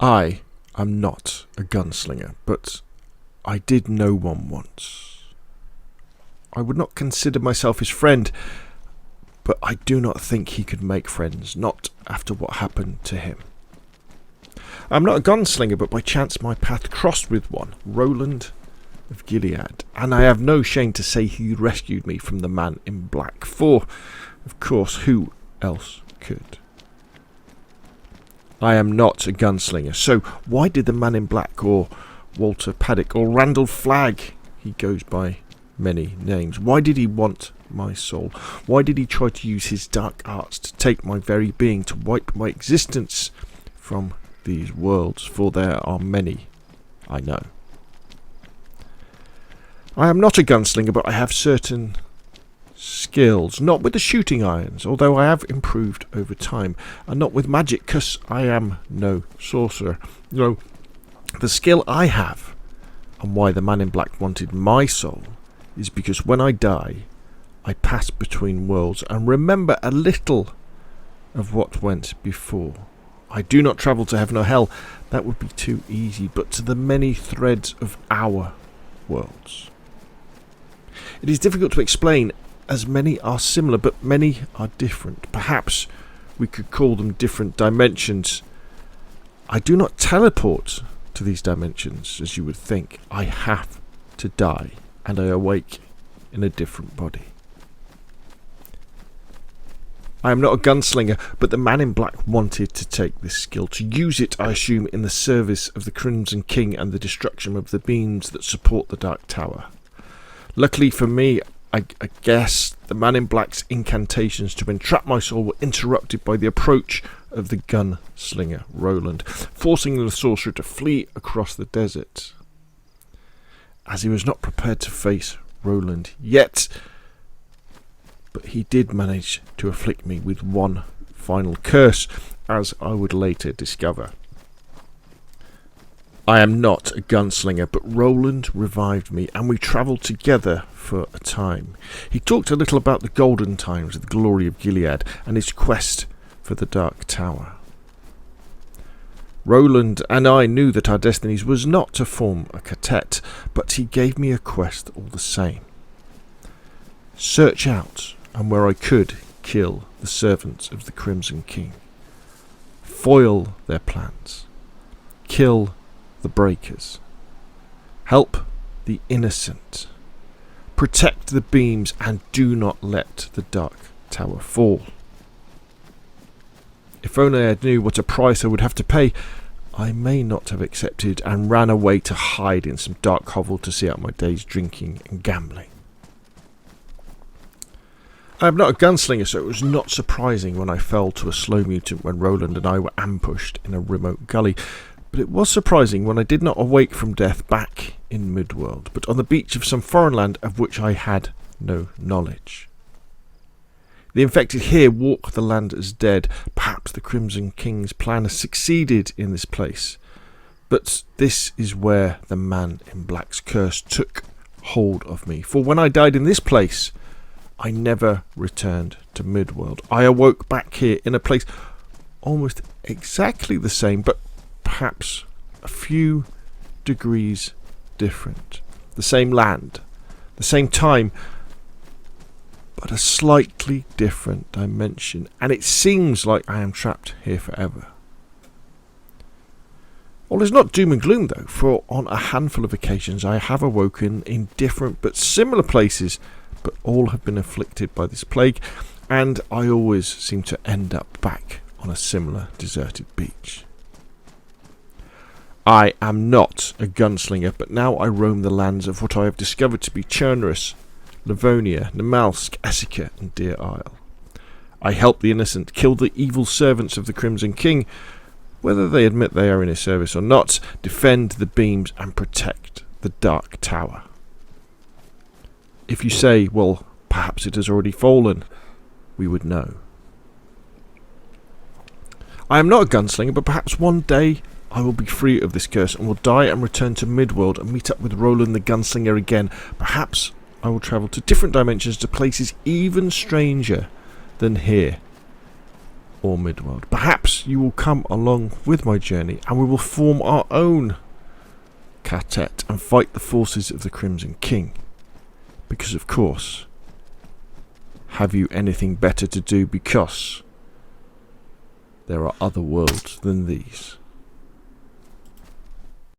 I am not a gunslinger, but I did know one once. I would not consider myself his friend, but I do not think he could make friends, not after what happened to him. I am not a gunslinger, but by chance my path crossed with one, Roland of Gilead, and I have no shame to say he rescued me from the man in black, for, of course, who else could? I am not a gunslinger, so why did the man in black, or Walther Paddick, or Randall Flagg, he goes by many names, why did he want my soul? Why did he try to use his dark arts to take my very being, to wipe my existence from these worlds? For there are many, I know. I am not a gunslinger, but I have certain skills, not with the shooting irons, although I have improved over time, and not with magic, because I am no sorcerer. No, the skill I have, and why the man in black wanted my soul, is because when I die, I pass between worlds and remember a little of what went before. I do not travel to heaven or hell, that would be too easy, but to the many threads of our worlds. It is difficult to explain, as many are similar, but many are different. Perhaps we could call them different dimensions. I do not teleport to these dimensions, as you would think. I have to die, and I awake in a different body. I am not a gunslinger, but the man in black wanted to take this skill, to use it, I assume, in the service of the Crimson King and the destruction of the beams that support the Dark Tower. Luckily for me, I guess the man in black's incantations to entrap my soul were interrupted by the approach of the gunslinger Roland, forcing the sorcerer to flee across the desert. As he was not prepared to face Roland yet, but he did manage to afflict me with one final curse, as I would later discover. I am not a gunslinger, but Roland revived me, and we travelled together for a time. He talked a little about the golden times of the glory of Gilead and his quest for the Dark Tower. Roland and I knew that our destinies was not to form a quartet, but he gave me a quest all the same. Search out, and where I could, kill the servants of the Crimson King. Foil their plans. Kill the breakers. Help the innocent. Protect the beams, and do not let the Dark Tower fall. If only I knew what a price I would have to pay, I may not have accepted and ran away to hide in some dark hovel to see out my days drinking and gambling. I am not a gunslinger, so it was not surprising when I fell to a slow mutant when Roland and I were ambushed in a remote gully, but it was surprising when I did not awake from death back in Midworld, but on the beach of some foreign land of which I had no knowledge. The infected here walk the land as dead. Perhaps the Crimson King's plan has succeeded in this place. But this is where the man in black's curse took hold of me. For when I died in this place, I never returned to Midworld. I awoke back here in a place almost exactly the same, but perhaps a few degrees different. The same land, the same time, but a slightly different dimension, and it seems like I am trapped here forever. All is not doom and gloom though, for on a handful of occasions I have awoken in different but similar places, but all have been afflicted by this plague, and I always seem to end up back on a similar deserted beach. I am not a gunslinger, but now I roam the lands of what I have discovered to be Chernarus, Livonia, Namalsk, Essica, and Deer Isle. I help the innocent, kill the evil servants of the Crimson King, whether they admit they are in his service or not, defend the beams and protect the Dark Tower. If you say, well, perhaps it has already fallen, we would know. I am not a gunslinger, but perhaps one day I will be free of this curse and will die and return to Midworld and meet up with Roland the Gunslinger again. Perhaps I will travel to different dimensions, to places even stranger than here. or Midworld. Perhaps you will come along with my journey and we will form our own quartet and fight the forces of the Crimson King. Because of course, have you anything better to do? Because there are other worlds than these.